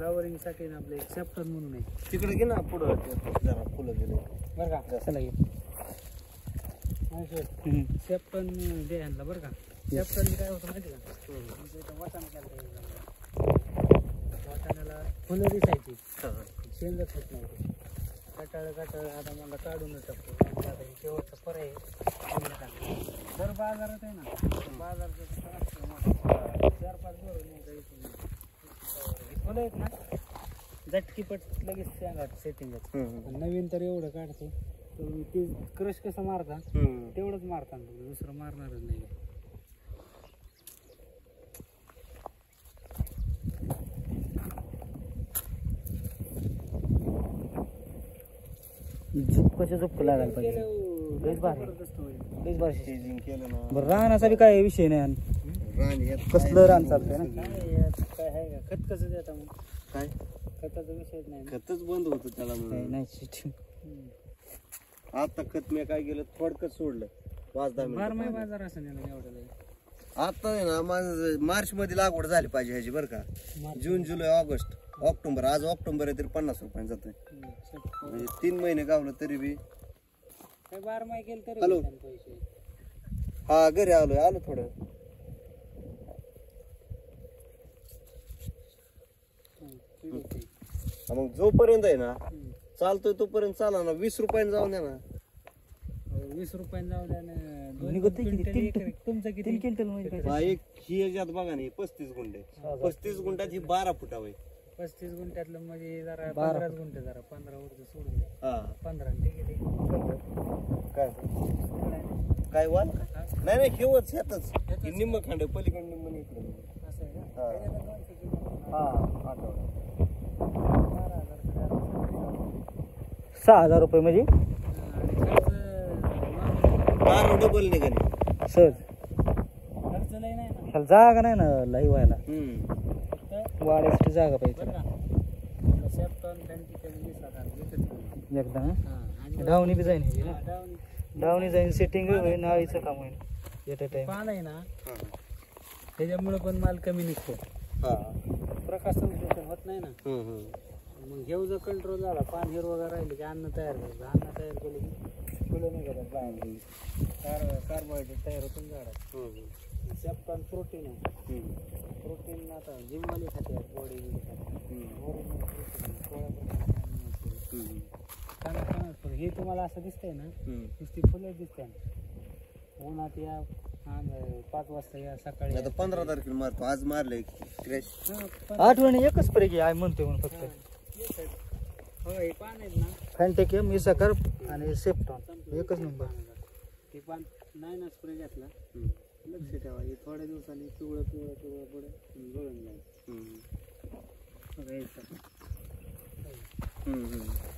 Flowering साठी ना आपले सेप्टन म्हणून आहे. तिकडे घे ना पुढं जरा फुलं गेले बरं का चला ये सेप्टन दे ह्यांना बरं का. सेप्टन काय होतं माहिती का आमच्या इथं वाटाणा केला वाटाण्याला फुलं दिसायची शेंगच होत नव्हतं. कटाळ आता मला काढूनच टाकतो. आता हे शेवटचा पर्याय जर बाजारात आहे ना बाजारात 4-5 फुलं आहेत ना झटकीपट लगेच शेंगात सेटिंगच. नवीन तर एवढं काढतो तर ते क्रश कसं मारता तेवढंच मारता दुसरं मारणारच नाही. झुपकाच्या झुपक लागायला पाहिजे. लईच भारी लईच भारी सीझिंग केलं ना. बरं रानाचा बी काय विषय नाही. रान यात कसलं रान चालतंय ना. काय आहे का खत कसं देता मग काय खताचा विषयच नाही. खतच बंद होतं त्याला म्हणून. नाही आता खत मी काय केलं थोडकच सोडलं 5-10 मिनिट. बारमाही बाजार असं नाही एवढं. आता आहे ना माझं मार्च मध्ये लागवड झाली पाहिजे ह्याची बरं का. जून जुलै ऑगस्ट ऑक्टोबर आज ऑक्टोबर आहे तरी 50 रुपये जातोय. म्हणजे 3 महिने गावलं तरी बी. काय बारमाही केलं तरी हॅलो. पैसे. हा घरी आलो थोडं. मग जोपर्यंत आहे ना चालतोय तोपर्यंत चाला ना. 20 रुपयाने जाऊन द्या ना. 20 रुपयाने जाऊ द्या ना. तुमचं किती 3 क्विंटल म्हणजे एक ही याच्यात बघा ना 35 गुंठे 35 गुंठात ही 12 फुटावं. 35 गुंठ्यातलं म्हणजे जरा 15 गुंठे जरा 15 वर्ष सोडून द्या. हा 15 ठीक आहे. काय वाल नाही हेवच ह्यातच निम्म खांड पलीकडे निम्म इकडे. असं आहे का. हा 6,000 रुपये म्हणजे बारा डबल निघाले सहज. खर्च लय नाही ना. त्याला जागा नाही ना लई व्हायला. फक्त वाढायसाठी जागा पाहिजे बरं का सेप्टन 20,000 एकदा धावणी बी जाईन धावणी जाईन सेटिंग होईल नाळीचं काम होईल एट अ टाइम. पान आहे ना त्याच्यामुळे पण माल कमी निघतो. प्रकाश संश्लेषण होत नाही ना. मग घेऊ जर कंट्रोल झाला पान हिरवगार राहिले की अन्न तयार करायचं. अन्न तयार केलं की फुलं नाही करत बाहेर कार्बोहायड्रेट तयार होतून झाडात. सेप्टॉन प्रोटीन आहे. प्रोटीन आता जिमवाली खाते बॉडी खाते. हे तुम्हाला असं दिसतंय ना नुसती फुलं दिसतंय ना. उन्हात या 5 वाजता या सकाळी. आता 15 तारखेला मारतो. आज मारले क्रॅश. आठवणी एकच पैकी आहे म्हणतोय म्हणून फक्त. हो हे पान आहेत ना फॅन्टेक मिसाकर आणि सेप्टॉन एकच नंबर. ते पान नाही ना स्प्रे घातला लक्ष ठेवा. हे थोड्या दिवसांनी पिवळं पुढे गळून जाईल.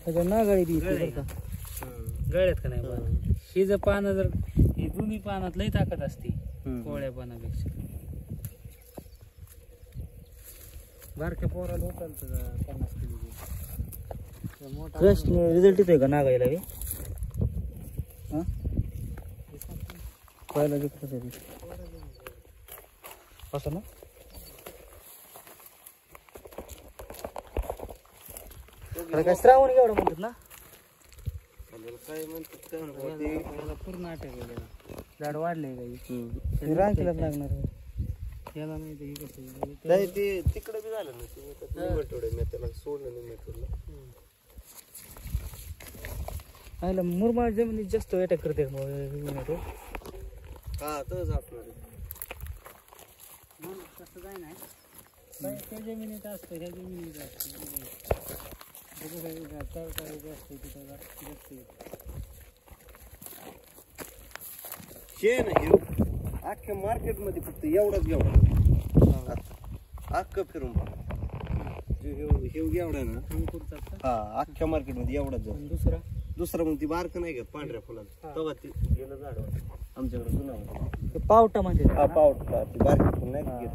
त्याच्या नागाळी बी गळ्यात का नाही. ही जर पानं जर ही दोन्ही पानात लई ताकद असते कोवळ्या पानापेक्षा. बारक्या पोराला उचलतं 50 किलो. मोठा रिझल्ट येतोय का नागाळीला बी. पहिला विकत असं ना. काय श्रावण एवढं म्हणतात ना. काय म्हणतात पूर्ण अटॅक झाड वाढले काही रांकीलाच लागणार. याला नाही ते कसं नाही ते तिकडे बी झालं ना. मी त्याला सोडलं नाही मेट्रोला. आयला मुरमाड जमिनीत जास्त अटॅक करते. हा तसंच असणार. तसं काय नाही त्या जमिनीत असतं ह्या जमिनीत असतं. शेण अख्ख्या मार्केट मध्ये फक्त एवढा अख्खं फिरून एवढा ना. हा अख्ख्या मार्केट मध्ये एवढाच जाऊ. दुसरा मग ती बारक नाही घेत पांढऱ्या फुलाला तेव्हा ती गेलं झाड आमच्याकडे जुना पावटा म्हणजे. हा पावटा ती बारकी फुल नाही घेत.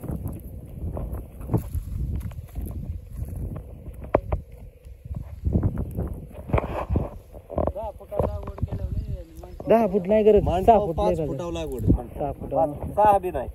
10 फूट नाही करत. 6 फूट 5 फुटावं लागवड. 6 फूट 6 बी नाही.